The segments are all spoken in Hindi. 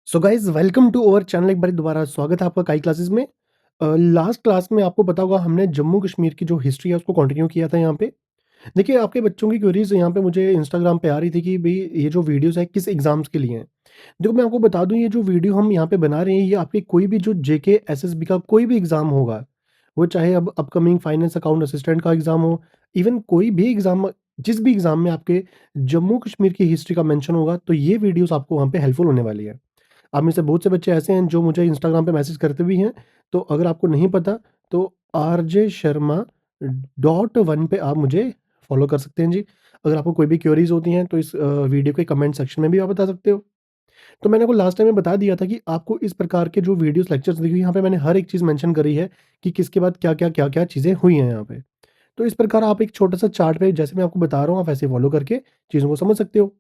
So guys welcome to our channel. एक बार दोबारा स्वागत है आपका काई क्लासेस में। लास्ट क्लास में आपको पता होगा हमने जम्मू कश्मीर की जो हिस्ट्री है उसको कंटिन्यू किया था यहाँ पे। देखिए आपके बच्चों की क्वेरीज यहाँ पे मुझे इंस्टाग्राम पे आ रही थी कि भाई ये जो वीडियोस है किस एग्जाम्स के लिए हैं। देखो मैं आपको बता दूं, ये जो वीडियो हम यहाँ पे बना रहे हैं ये आपके कोई भी जो जेके एसएसबी का कोई भी एग्जाम होगा, वो चाहे अब अपकमिंग फाइनेंस अकाउंट असिस्टेंट का एग्जाम हो, इवन कोई भी एग्जाम, जिस भी एग्जाम में आपके जम्मू कश्मीर की हिस्ट्री का मेंशन होगा तो ये वीडियोस आपको वहाँ पे हेल्पफुल होने वाली है। आप में से बहुत से बच्चे ऐसे हैं जो मुझे इंस्टाग्राम पे मैसेज करते भी हैं, तो अगर आपको नहीं पता तो आरजे शर्मा डॉट वन पे आप मुझे फॉलो कर सकते हैं जी। अगर आपको कोई भी क्वेरीज होती हैं तो इस वीडियो के कमेंट सेक्शन में भी आप बता सकते हो। तो मैंने आपको लास्ट टाइम में बता दिया था कि आपको इस प्रकार के जो वीडियोस लेक्चर्स दिखे, यहाँ पे मैंने हर एक चीज़ मेंशन करी है कि किसके बाद क्या क्या चीज़ें हुई हैं यहाँ पे। तो इस प्रकार आप एक छोटा सा चार्ट पे जैसे मैं आपको बता रहा हूँ आप ऐसे फॉलो करके चीज़ों को समझ सकते हो।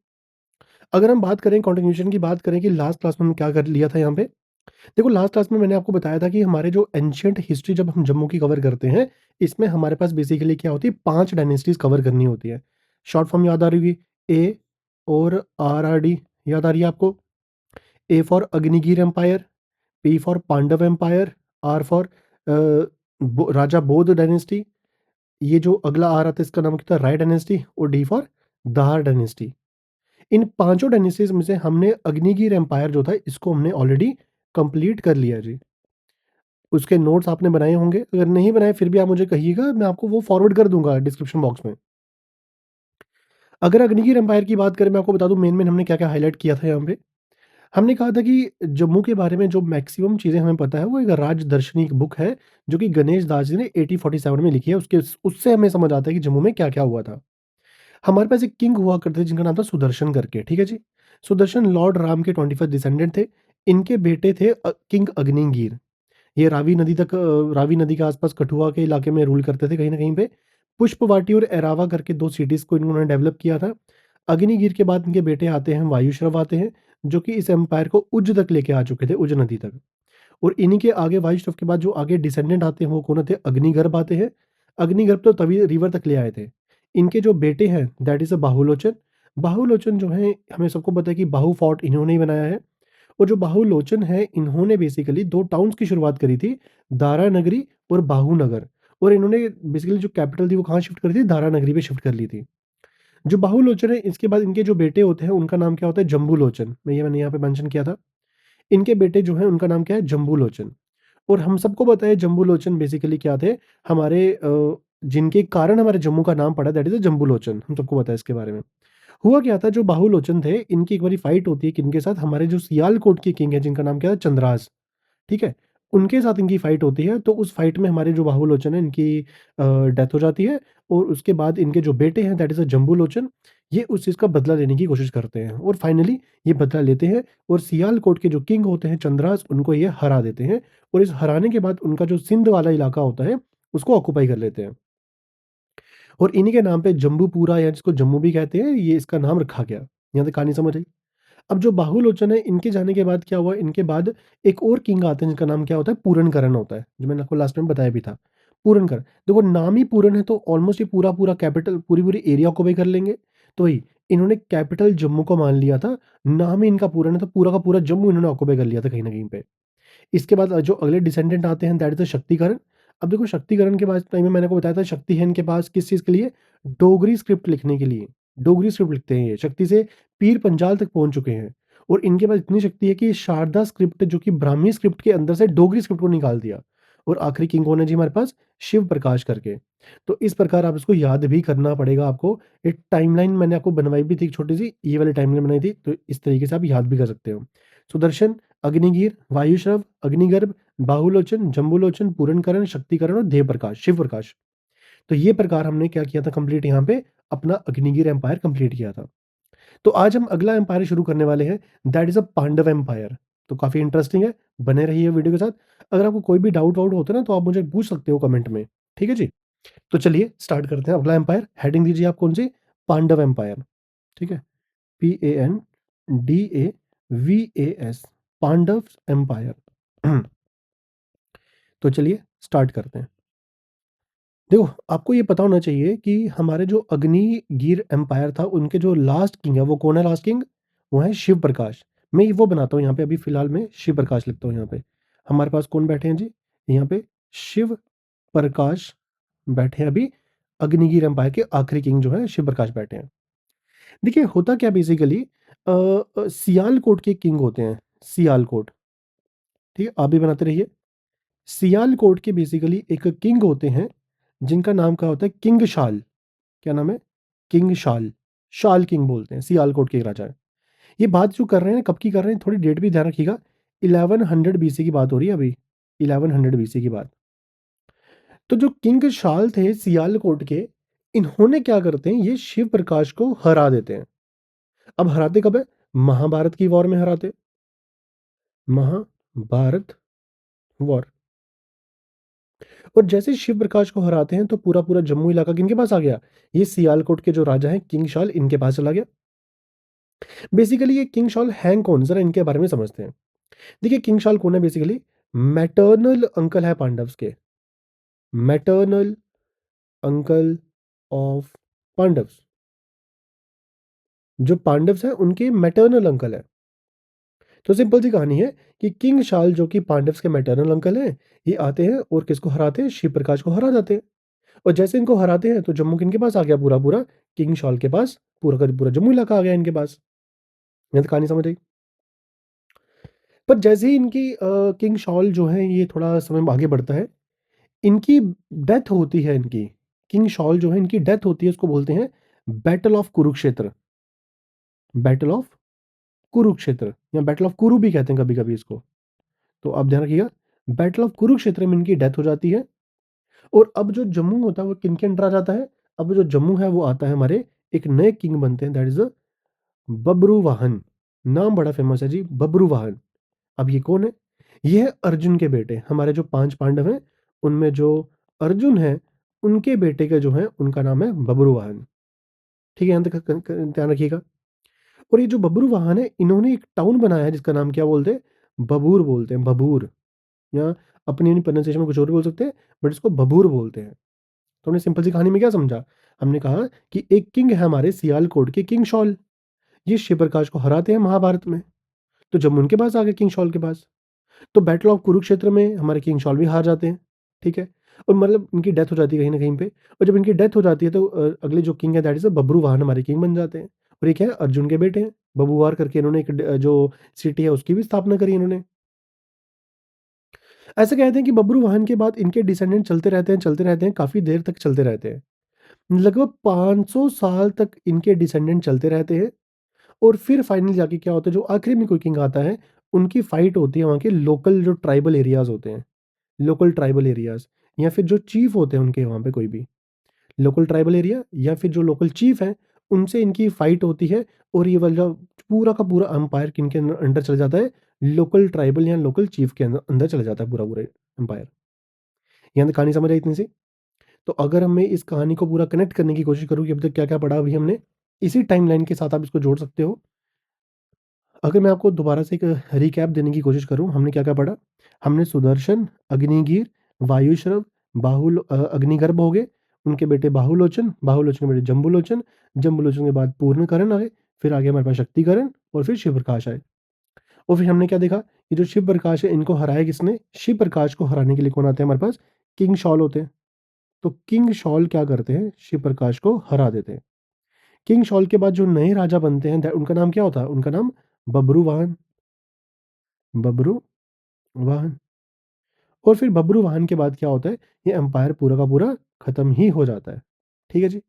अगर हम बात करें कंटिन्यूएशन की, बात करें कि लास्ट क्लास में हमने क्या कर लिया था यहाँ पे। देखो लास्ट क्लास में मैंने आपको बताया था कि हमारे जो एंशिएंट हिस्ट्री जब हम जम्मू की कवर करते हैं, इसमें हमारे पास बेसिकली क्या होती है, 5 डायनेस्टीज़ कवर करनी होती है। शॉर्ट फॉर्म याद आ रही होगी, ए और आरआरडी याद आ रही है आपको। A for Agnigir empire, P for Pandav empire, R for Raja Bauddh dynasty. ये जो अगला आ रहा था इसका नाम क्या था, राय डायनेस्टी। और डी फॉर दार डायनेस्टी। इन पांचों डायनेस्टीज में से हमने अग्निगिर एम्पायर जो था इसको हमने ऑलरेडी कंप्लीट कर लिया जी। उसके नोट्स आपने बनाए होंगे, अगर नहीं बनाए फिर भी आप मुझे कहिएगा, मैं आपको वो फॉरवर्ड कर दूंगा डिस्क्रिप्शन बॉक्स में। अगर अग्निगिर एम्पायर की बात करें, मैं आपको बता दूं मेन मेन हमने क्या क्या हाईलाइट किया था यहाँ पे। हमने कहा था कि जम्मू के बारे में जो मैक्सिमम चीज़ें हमें पता है वो एक राजदर्शनी एक बुक है जो कि गणेश दास जी ने 1847 में लिखी है। उसके उससे हमें समझ आता है कि जम्मू में क्या क्या हुआ था। हमारे पास एक किंग हुआ करते थे जिनका नाम था सुदर्शन करके, ठीक है जी। सुदर्शन लॉर्ड राम के 21st डिसेंडेंट थे। इनके बेटे थे किंग अग्निगीर। ये रावी नदी के आसपास कठुआ के इलाके में रूल करते थे कहीं ना कहीं पे। पुष्पवाटी और एरावा करके दो सिटीज को इन्होंने डेवलप किया था। अग्निगीर के बाद इनके बेटे आते हैं, वायुश्रव आते हैं, जो कि इस एम्पायर को उज्ज तक लेके आ चुके थे, उज्ज नदी तक। और इन्हीं के आगे वायुश्रव के बाद जो आगे डिसेंडेंट आते हैं वो कौन थे, अग्निगर्भ आते हैं। अग्निगर्भ तो तभी रिवर तक ले आए थे। इनके जो बेटे हैं दैट इज अ बाहुलोचन। बाहुलोचन जो है हमें सबको पता है कि बाहु फोर्ट इन्होंने ही बनाया है। और जो बाहुलोचन है इन्होंने बेसिकली दो टाउन्स की शुरुआत करी थी, दारा नगरी और बाहुनगर। और इन्होंने बेसिकली जो कैपिटल थी वो कहाँ शिफ्ट करी थी, दारा नगरी पे शिफ्ट कर ली थी। जो बाहुलोचन है इसके बाद इनके जो बेटे होते हैं उनका नाम क्या होता है, जम्बूलोचन। मैंने यहाँ पे मेंशन किया था। इनके बेटे जो हैं उनका नाम क्या है, जम्बूलोचन। और हम सबको पता है जम्बूलोचन बेसिकली क्या थे, हमारे जिनके कारण हमारे जम्मू का नाम पड़ा, दैट इज जम्बूलोचन। हम सबको पता है इसके बारे में। हुआ क्या था, जो बाहुलोचन थे इनकी एक बारी फाइट होती है किनके साथ, हमारे जो सियालकोट के किंग है जिनका नाम क्या है, चंद्रास, ठीक है। उनके साथ इनकी फाइट होती है। तो उस फाइट में हमारे जो बाहुलोचन है इनकी डेथ हो जाती है। और उसके बाद इनके जो बेटे हैं दैट इज अ जम्बूलोचन, ये उस चीज़ का बदला लेने की कोशिश करते हैं और फाइनली ये बदला लेते हैं। और सियालकोट के जो किंग होते हैं चंद्रास, उनको ये हरा देते हैं। और इस हराने के बाद उनका जो सिंध वाला इलाका होता है उसको ऑक्यूपाई कर लेते हैं। और इन्हीं के नाम पे जम्बूपुरा या जिसको जम्मू भी कहते हैं, ये इसका नाम रखा गया। यहाँ तक कहानी समझ आई। अब जो बाहुलोचन है इनके जाने के बाद क्या हुआ, इनके बाद एक और किंग आते हैं जिनका नाम क्या होता है, पूरनकरण होता है, जो मैंने आपको लास्ट में बताया भी था। पूरनकरण, देखो नाम ही पूरन है तो ऑलमोस्ट ये पूरा पूरा कैपिटल पूरी पूरी एरिया को भी कर लेंगे। तो वही इन्होंने कैपिटल जम्मू को मान लिया था। नाम ही इनका पूरन है तो पूरा का पूरा जम्मू इन्होंने ऑक्यूपाई कर लिया था कहीं ना कहीं पे। इसके बाद जो अगले डिसेंडेंट आते हैं दैट इज द शक्तिकरण। अब देखो शक्तिकरण के बाद टाइम में मैंने को बताया था शक्ति है इनके पास किस चीज़ के लिए, डोगरी स्क्रिप्ट लिखने के लिए। डोगरी स्क्रिप्ट लिखते हैं ये, शक्ति से पीर पंजाल तक पहुंच चुके हैं। और इनके पास इतनी शक्ति है कि शारदा स्क्रिप्ट जो कि ब्राह्मी स्क्रिप्ट के अंदर से डोगरी स्क्रिप्ट को निकाल दिया। और आखिरी किंग कौन है जी हमारे पास, शिव प्रकाश करके। तो इस प्रकार आप इसको याद भी करना पड़ेगा आपको। एक टाइमलाइन मैंने आपको बनवाई भी थी छोटी सी, ये वाली टाइमलाइन बनाई थी, तो इस तरीके से आप याद भी कर सकते हो। सुदर्शन, अग्निगीर, वायुश्रव, अग्निगर्भ, बाहुलोचन, जम्बूलोचन, पूरणकरण, शक्तिकरण और देवप्रकाश, शिव प्रकाश। तो ये प्रकार हमने क्या किया था कंप्लीट यहाँ पे, अपना अग्निगीर एम्पायर कंप्लीट किया था। तो आज हम अगला एम्पायर शुरू करने वाले हैं, that is a Pandav empire. तो काफी इंटरेस्टिंग है, बने रहिए वीडियो के साथ। अगर आपको कोई भी डाउट वाउट होता है ना तो आप मुझे पूछ सकते हो कमेंट में, ठीक है जी। तो चलिए स्टार्ट करते हैं। अगला एम्पायर हेडिंग दीजिए आप कौन सी, पांडव एम्पायर, ठीक है। PANDAVAS, Pandav empire. तो चलिए स्टार्ट करते हैं। देखो आपको ये पता होना चाहिए कि हमारे जो अग्निगीर एम्पायर था उनके जो लास्ट किंग है वो कौन है, लास्ट किंग वो है शिव प्रकाश। मैं वो बनाता हूँ यहाँ पे, अभी फ़िलहाल मैं शिव प्रकाश लिखता हूँ यहाँ पे। हमारे पास कौन बैठे हैं जी? यहाँ पे शिव प्रकाश बैठे हैं अभी, अग्निवीर एम्पायर के आखिरी किंग जो है शिव प्रकाश बैठे हैं। देखिए होता क्या बेसिकली सियालकोट के किंग होते हैं, सियालकोट, ठीक है? आप भी बनाते रहिए। सियालकोट के बेसिकली एक किंग होते हैं, जिनका नाम क्या होता है? किंग शाल। क्या नाम है? किंग शाल। शाल किंग बोलते हैं, सियालकोट के राजा हैं। ये बात जो कर रहे हैं, कब की कर रहे हैं? थोड़ी डेट भी ध्यान रखिएगा। 1100 बीसी की बात हो रही है अभी, 1100 बीसी की बात। तो जो किंग शाल थे सियालकोट के, इन्होंने क्या करते हैं, ये शिव प्रकाश को हरा देते हैं। अब हराते कब है? महाभारत की वॉर में हराते। महाभारत वॉर। और जैसे ही शिव प्रकाश को हराते हैं तो पूरा पूरा जम्मू इलाका किनके पास आ गया? ये सियालकोट के जो राजा हैं किंग शाल, इनके पास चला गया। बेसिकली ये किंग शाल हैं कौन, जरा इनके बारे में समझते हैं। देखिए किंग शाल कौन है बेसिकली? मैटरनल अंकल है पांडव्स के। Maternal uncle of Pandavas. जो पांडव्स हैं उनके मैटरनल अंकल है। तो सिंपल सी कहानी है कि किंग शाल जो कि पांडव्स के मैटरनल अंकल हैं, ये आते हैं और किसको हराते हैं? शिव प्रकाश को हरा जाते हैं। और जैसे इनको हराते हैं तो जम्मू किनके पास आ गया? पूरा पूरा किंग शाल के पास, पूरा का पूरा जम्मू इलाका आ गया इनके पास। ये तो कहानी समझ आई। पर जैसे ही इनकी किंग शाल जो है ये थोड़ा समय आगे बढ़ता है, इनकी डेथ होती है। इनकी किंग शाल जो है इनकी डेथ होती है, उसको बोलते हैं battle of Kurukshetra. Battle of Kurukshetra या बैटल ऑफ कुरु भी कहते हैं कभी कभी इसको। तो आप ध्यान रखिएगा, बैटल ऑफ कुरुक्षेत्र में इनकी डेथ हो जाती है। और अब जो जम्मू होता है वो किनके अंडर आ जाता है? अब जो जम्मू है वो आता है हमारे, एक नए किंग बनते हैं, दैट इज बब्रुवाहन। नाम बड़ा फेमस है जी, बब्रुवाहन। अब ये कौन है? ये है अर्जुन के बेटे। हमारे जो 5 पांडव हैं, उनमें जो अर्जुन है, उनके बेटे का जो है उनका नाम है बब्रुवाहन। ठीक है, यहाँ तक ध्यान रखिएगा। और ये जो बब्रुवाहन है, इन्होंने एक टाउन बनाया है जिसका नाम क्या बोलते हैं? बबूर बोलते हैं, बबूर। या अपनी प्रोनाउंसिएशन में कुछ और भी बोल सकते हैं, बट इसको बबूर बोलते हैं। तो हमने सिंपल सी कहानी में क्या समझा? हमने कहा कि एक किंग है हमारे सियालकोट के, किंग शॉल। ये शिव प्रकाश को हराते हैं महाभारत में, तो जब उनके पास आ गए किंग शॉल के पास, तो बैटल ऑफ कुरुक्षेत्र में हमारे किंग शॉल भी हार जाते हैं। ठीक है, और मतलब इनकी डेथ हो जाती है कहीं ना कहीं पे। और जब इनकी डेथ हो जाती है तो अगले जो किंग है दैट इज बब्रुवाहन हमारे किंग बन जाते हैं। और ये क्या है? अर्जुन के बेटे हैं। बबुवार करके इन्होंने एक जो सिटी है उसकी भी स्थापना करी इन्होंने। ऐसे कहते हैं कि बब्रुवाहन के बाद इनके डिसेंडेंट चलते रहते हैं, काफी देर तक चलते रहते हैं। लगभग 500 साल तक इनके डिसेंडेंट चलते रहते हैं। और फिर फाइनली जाके क्या होता है, जो आखिरी में कोई किंग आता है, उनकी फाइट होती है वहाँ के लोकल जो ट्राइबल एरियाज होते हैं, लोकल ट्राइबल एरियाज, या फिर जो चीफ होते हैं उनके वहाँ पे कोई भी लोकल ट्राइबल एरिया, या फिर जो लोकल चीफ हैं, उनसे इनकी फाइट होती है। और ये वाला पूरा का पूरा अंपायर किनके अंडर चला जाता है? लोकल ट्राइबल या लोकल चीफ के अंदर अंदर चला जाता है पूरा पूरा अंपायर। यहाँ तक कहानी समझ आई इतनी सी? तो अगर हम मैं इस कहानी को पूरा कनेक्ट करने की कोशिश करूँ कि अभी तक क्या क्या पढ़ा, अभी हमने इसी टाइमलाइन के साथ आप इसको जोड़ सकते हो। अगर मैं आपको दोबारा से एक रिकैप देने की कोशिश करूँ, हमने क्या-क्या पढ़ा? हमने सुदर्शन, अग्निवीर, वायुश्रव, अग्निगर्भ हो गए, उनके बेटे बाहुलोचन, बाहुलोचन के बेटे जम्बुलोचन, जम्बुलोचन के बाद पूर्णकरण आए, फिर आगे हमारे पास शक्तिकरण और फिर शिवप्रकाश आए। और फिर हमने क्या देखा? ये जो शिवप्रकाश है इनको हराया किसने? शिवप्रकाश को हराने के लिए कौन आते हैं हमारे पास? किंग शॉल होते हैं। तो किंग शॉल क्या करते हैं? शिवप्रकाश को हरा देते हैं। किंग शॉल के बाद जो नए राजा बनते हैं उनका नाम क्या होता है? उनका नाम बब्रुवाहन। बब्रुवाहन। और फिर बब्रुवाहन के बाद क्या होता है? ये एम्पायर पूरा का पूरा खत्म ही हो जाता है। ठीक है जी।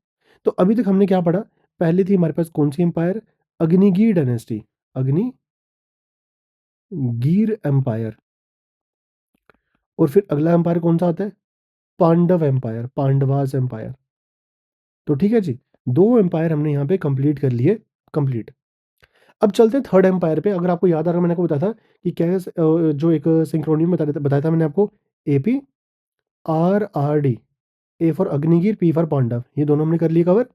तो अभी तक हमने क्या पढ़ा? पहले थी हमारे पास कौन सी empire? Agnigir dynasty, Agnigir empire. और फिर अगला एम्पायर कौन सा आता है? Pandav empire, Pandavas empire. तो ठीक है जी, दो एम्पायर हमने यहाँ पे कंप्लीट कर लिए। कंप्लीट। अब चलते हैं थर्ड एम्पायर पे। अगर आपको याद आ रहा, मैंने आपको बताया था कि क्या है, जो एक सिंक्रोनियम बताया था मैंने आपको, AP R R D. A for Agniveer, P for Pandav, ये दोनों हमने कर लिए कवर।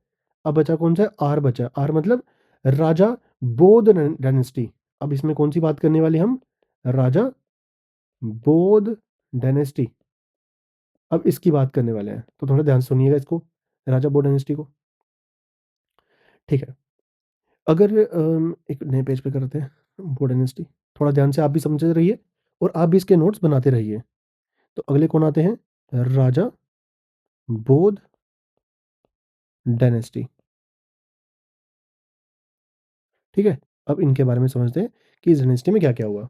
अब बचा कौन सा? आर बचा। आर मतलब राजा बोध डायनेस्टी। अब इसमें कौन सी बात करने वाले हम? राजा बोध डायनेस्टी। अब इसकी बात करने वाले हैं, तो थोड़ा ध्यान से सुनिएगा इसको, राजा बोध डायनेस्टी को। ठीक है, अगर एक नए पेज पे करते हैं। वो डायनेस्टी, थोड़ा ध्यान से आप भी समझते रहिए और आप भी इसके नोट्स बनाते रहिए। तो अगले कौन आते हैं? राजा बोध डायनेस्टी। ठीक है? अब इनके बारे में समझते हैं कि इस डायनेस्टी में क्या-क्या हुआ।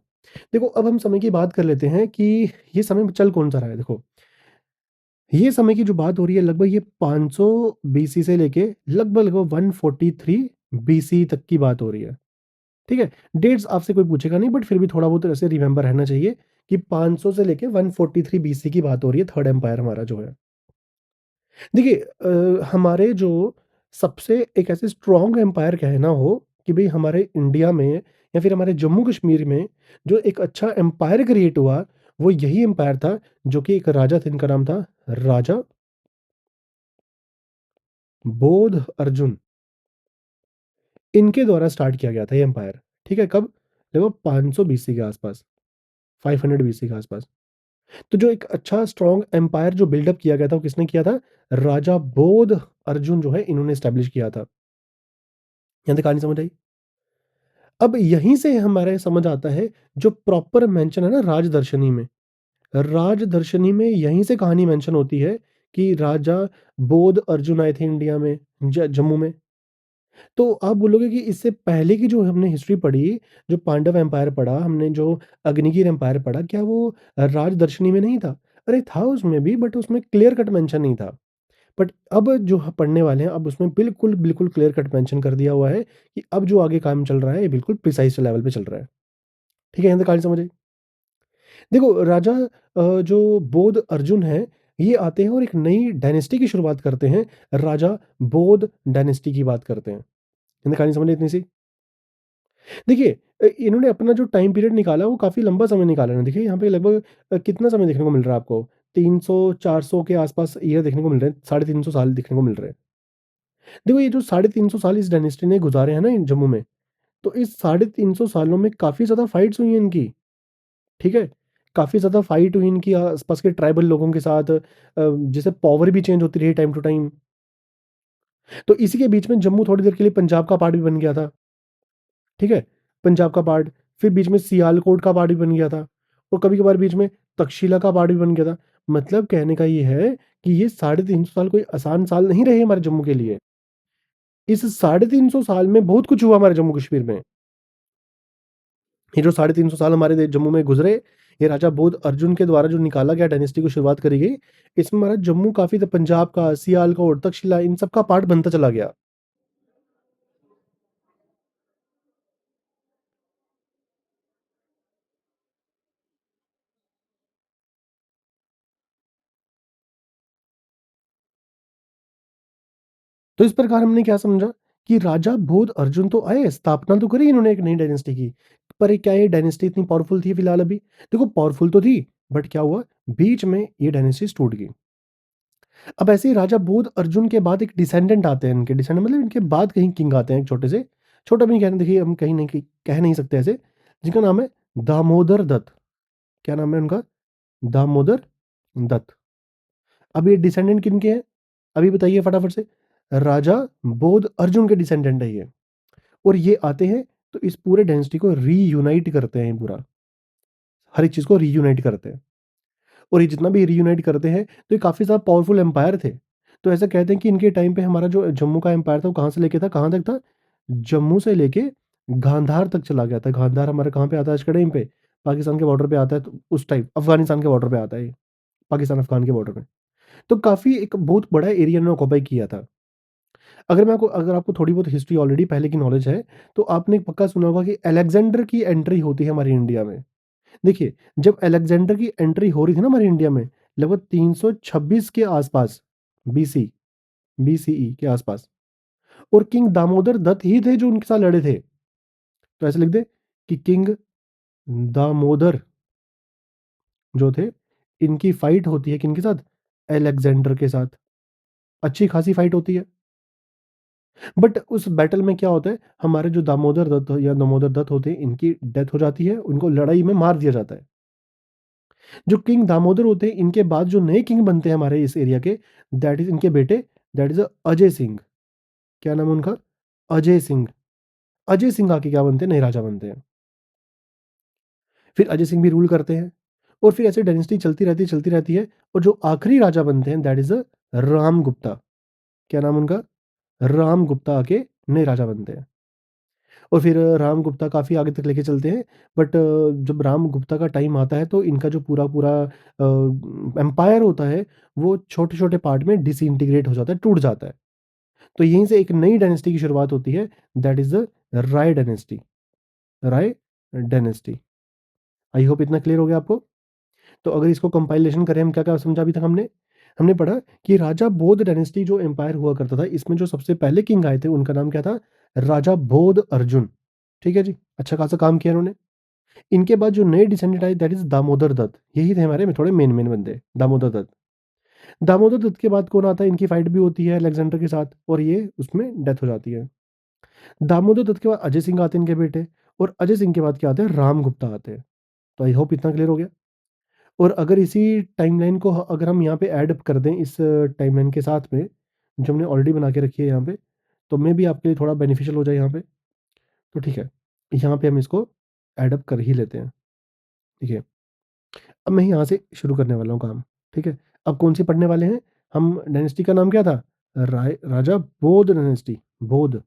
देखो, अब हम समय की बात कर लेते हैं कि ये समय चल कौन-सा रहा है। देखो, ये समय की जो बात हो रही है लगभग ये 500 बीसी से लेके लगभग-लगभग 143 बीसी तक की बात हो रही है। ठीक है? डेट्स आपसे कोई पूछेगा नहीं, बट फिर भी थोड़ा बहुत ऐसे रिमेंबर रहना चाहिए कि 500 से लेके 143 बीसी की बात हो रही है, थर्ड एम्पायर हमारा जो है। देखिए, हमारे जो सबसे एक ऐसे स्ट्रॉन्ग एम्पायर कहना हो कि भई हमारे इंडिया में या फिर हमारे जम्मू कश्मीर में जो एक अच्छा एम्पायर क्रिएट हुआ, वो यही एम्पायर था जो कि एक राजा था, इनका नाम था राजा बोध अर्जुन। इनके द्वारा स्टार्ट किया गया था ये एम्पायर। ठीक है? कब? लगभग 500 बीसी के आसपास, 500 बीसी के आसपास। तो जो एक अच्छा स्ट्रॉन्ग एम्पायर जो बिल्डअप किया गया था, वो किसने किया था? राजा बोध अर्जुन जो है, इन्होंने एस्टेब्लिश किया था। यहाँ तक कहानी समझ आई? अब यहीं से हमारे समझ आता है जो प्रॉपर मेंशन है ना राजदर्शनी में। राजदर्शनी में यहीं से कहानी मेंशन होती है कि राजा बोध अर्जुन आए थे इंडिया में, जम्मू में। तो आप बोलोगे कि इससे पहले की जो हमने हिस्ट्री पढ़ी, जो पांडव एम्पायर पढ़ा, हमने जो अग्निवीर एम्पायर पढ़ा, क्या वो राजदर्शनी में नहीं था? अरे था उसमें भी, बट उसमें क्लियर कट मेंशन नहीं था। बट अब जो पढ़ने वाले हैं, अब उसमें बिल्कुल, बिल्कुल क्लियर कट मेंशन कर दिया हुआ है कि अब जो आगे काम चल रहा है, ये बिल्कुल प्रिसाइज़ लेवल पे चल रहा है। ठीक है? यहाँ तक कहानी समझ आई? देखो, राजा जो बोध अर्जुन हैं, ये आते हैं और एक नई डायनेस्टी की शुरुआत करते हैं। राजा बोध डायनेस्टी की बात करते हैं। इन्हें कहानी समझ आई इतनी सी? देखिए, इन्होंने अपना जो टाइम पीरियड निकाला, वो काफ़ी लंबा समय निकाला ना। देखिए, यहाँ पे लगभग कितना समय देखने को मिल रहा है आपको? 300-400 के आसपास ईयर देखने को मिल रहे हैं, 350 साल देखने को मिल रहे हैं। देखो, ये जो 350 साल इस डायनेस्टी ने गुज़ारे हैं ना इन जम्मू में, तो इस 350 सालों में काफ़ी ज़्यादा फाइट्स हुई हैं इनकी। ठीक है? काफ़ी ज़्यादा फाइट हुई इनकी आस-पास के ट्राइबल लोगों के साथ, जैसे पावर भी चेंज होती रही टाइम टू टाइम। तो इसी के बीच में जम्मू थोड़ी देर के लिए पंजाब का पार्ट भी बन गया था। ठीक है? पंजाब का पार्ट, फिर बीच में सियालकोट का पार्ट भी बन गया था और कभी-कभार बीच में तक्षशिला का पार्ट भी बन गया था। मतलब कहने का ये है कि ये 350 साल कोई आसान साल नहीं रहे हमारे जम्मू के लिए। इस 350 साल में बहुत कुछ हुआ हमारे जम्मू कश्मीर में। ये जो 350 साल हमारे जम्मू में गुजरे, ये राजा बोध अर्जुन के द्वारा जो निकाला गया, डायनेस्टी को शुरुआत करी गई, इसमें हमारा जम्मू काफ़ी पंजाब का, सियालकोट, तक्षशिला, इन सब का पार्ट बनता चला गया। तो इस प्रकार हमने क्या समझा कि राजा बोध अर्जुन तो आए, स्थापना तो करी इन्होंने एक नई डायनेस्टी की। पर ये क्या ये डायनेस्टी इतनी पावरफुल थी फिलहाल अभी? देखो, पावरफुल तो थी, बट क्या हुआ, बीच में ये डायनेस्टी टूट गई। अब ऐसे ही राजा बोध अर्जुन के बाद एक डिसेंडेंट आते हैं, इनके डिसेंडेंट मतलब इनके बाद कहीं किंग आते हैं एक छोटे से, छोटा भी नहीं कहना, देखिए हम कहीं नहीं कह नहीं सकते ऐसे, जिनका नाम है दामोदर दत्त। क्या नाम है उनका? दामोदर दत्त। अब ये डिसेंडेंट किनके हैं? अभी बताइए फटाफट से। राजा बोध अर्जुन के डिसेंडेंट है ये। और ये आते हैं तो इस पूरे डायनेस्टी को रीयूनाइट करते हैं पूरा। हर एक चीज़ को रीयूनाइट करते हैं। और ये जितना भी रीयूनाइट करते हैं, तो ये काफ़ी ज़्यादा पावरफुल एम्पायर थे। तो ऐसा कहते हैं कि इनके टाइम पे हमारा जो जम्मू का एम्पायर था, वो कहाँ से लेके था, कहाँ तक था? जम्मू से लेके गांधार तक चला गया था। गांधार हमारा कहाँ पे आता है आज के टाइम पे? पाकिस्तान के बॉर्डर पे आता है, तो उस टाइम अफ़गानिस्तान के बॉर्डर पे आता है ये, पाकिस्तान अफ़गान के बॉर्डर पे। तो काफ़ी एक बहुत बड़ा एरिया इन्होंने ऑक्यूपाई किया था। अगर आपको थोड़ी बहुत हिस्ट्री ऑलरेडी पहले की नॉलेज है, तो आपने पक्का सुना होगा कि अलेक्जेंडर की एंट्री होती है हमारी इंडिया में। देखिए, जब अलेक्जेंडर की एंट्री हो रही थी ना हमारी इंडिया में, लगभग 326 के आसपास, बीसी बीसीई के आसपास, और किंग दामोदर दत्त ही थे जो उनके साथ लड़े थे। तो ऐसे लिख दे कि किंग दामोदर जो थे, इनकी फाइट होती है किनके साथ? अलेक्जेंडर के साथ। अच्छी खासी फाइट होती है। बट उस बैटल में क्या होता है, हमारे जो दामोदर दत्त या दामोदर दत्त होते हैं, इनकी डेथ हो जाती है, उनको लड़ाई में मार दिया जाता है। जो किंग दामोदर होते हैं, इनके बाद जो नए किंग बनते हैं हमारे इस एरिया के, दैट इज इनके बेटे, दैट इज अजय सिंह। क्या नाम है उनका? अजय सिंह। अजय सिंह आके क्या बनते हैं, नए राजा बनते हैं। फिर अजय सिंह भी रूल करते हैं और फिर ऐसे डायनेस्टी चलती रहती है और जो आखिरी राजा बनते हैं दैट इज़ राम गुप्ता। क्या नाम उनका? राम गुप्ता आके नए राजा बनते हैं। और फिर राम गुप्ता काफ़ी आगे तक लेके चलते हैं, बट जब राम गुप्ता का टाइम आता है तो इनका जो पूरा-पूरा एम्पायर होता है, वो छोटे-छोटे पार्ट में डिसइंटीग्रेट हो जाता है, टूट जाता है। तो यहीं से एक नई डायनेस्टी की शुरुआत होती है, that is the Rai dynasty. Rai dynasty. I hope इतना क्लियर हो गया आपको? तो अगर इसको कंपाइलेशन करें, हम क्या-क्या समझा अभी तक हमने? हमने पढ़ा कि राजा बोध डायनेस्टी जो एम्पायर हुआ करता था, इसमें जो सबसे पहले किंग आए थे, उनका नाम क्या था? राजा बोध अर्जुन। ठीक है जी? अच्छा खासा काम किया इन्होंने। इनके बाद जो नए डिसेंडेंट आए दैट इज़ दामोदर दत्त। यही थे हमारे में थोड़े मेन बंदे, दामोदर दत्त। दामोदर दत्त के बाद कौन आता है? इनकी फाइट भी होती है अलेक्जेंडर के साथ और ये उसमें डेथ हो जाती है। दामोदर दत्त के बाद अजय सिंह आते हैं इनके बेटे और अजय सिंह के बाद क्या आते हैं? राम गुप्ता आते हैं। तो आई होप इतना क्लियर हो गया। और अगर इसी टाइमलाइन को अगर हम यहाँ पे ऐड कर दें इस टाइमलाइन के साथ में, जो हमने ऑलरेडी बना के रखी है यहाँ पे, तो मे बी आपके लिए थोड़ा बेनिफिशियल हो जाए यहाँ पे। तो ठीक है, यहाँ पे हम इसको ऐड अप कर ही लेते हैं। ठीक है। अब मैं यहाँ से शुरू करने वाला हूँ काम, ठीक है? अब कौन-सी पढ़ने वाले हैं? हम डायनेस्टी का नाम क्या था? राजा बोध डायनेस्टी, बोध,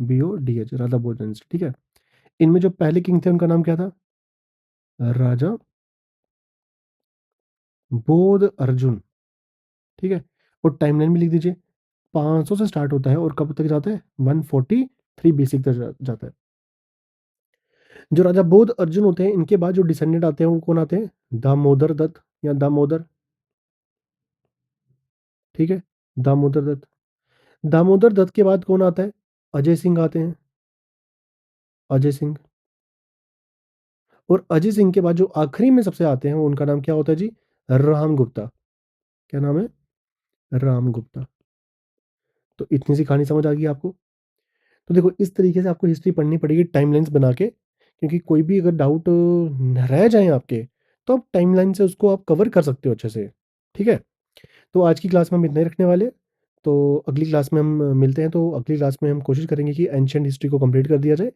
B-O-D-H, राजा बोध डायनेस्टी, ठीक है? इनमें जो पहले किंग थे उनका नाम क्या था? राजा बोध अर्जुन, ठीक है? और टाइमलाइन भी लिख दीजिए, 500 से स्टार्ट होता है और कब तक जाता है? 143 बीसी तक जाता है। जो राजा बोध अर्जुन होते हैं, इनके बाद जो डिसेंडेंट आते हैं वो कौन आते हैं? दामोदर दत्त या दामोदर, ठीक है? दामोदर दत्त। दामोदर दत्त के बाद कौन आता है? अजय सिंह आते हैं, अजय सिंह। और अजय सिंह के बाद जो आखिरी में सबसे आते हैं उनका नाम क्या होता है जी? राम गुप्ता। क्या नाम है? राम गुप्ता। तो इतनी सी कहानी समझ आ गई आपको? तो देखो इस तरीके से आपको हिस्ट्री पढ़नी पड़ेगी टाइमलाइंस बना के, क्योंकि कोई भी अगर डाउट रह जाए आपके, तो आप टाइमलाइन से उसको आप कवर कर सकते हो अच्छे से। ठीक है? तो आज की क्लास में हम इतना ही रखने वाले हैं। तो अगली क्लास में हम मिलते हैं, तो अगली क्लास में हम कोशिश करेंगे कि एंशिएंट हिस्ट्री को कंप्लीट कर दिया जाए।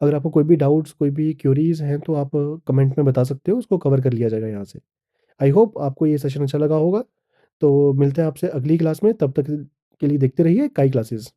अगर आपको कोई भी डाउट्स, कोई भी क्वेरीज़ हैं तो आप कमेंट में बता सकते हो, उसको कवर कर लिया जाएगा यहाँ से। आई होप आपको ये सेशन अच्छा लगा होगा। तो मिलते हैं आपसे अगली क्लास में, तब तक के लिए देखते रहिए काई क्लासेस।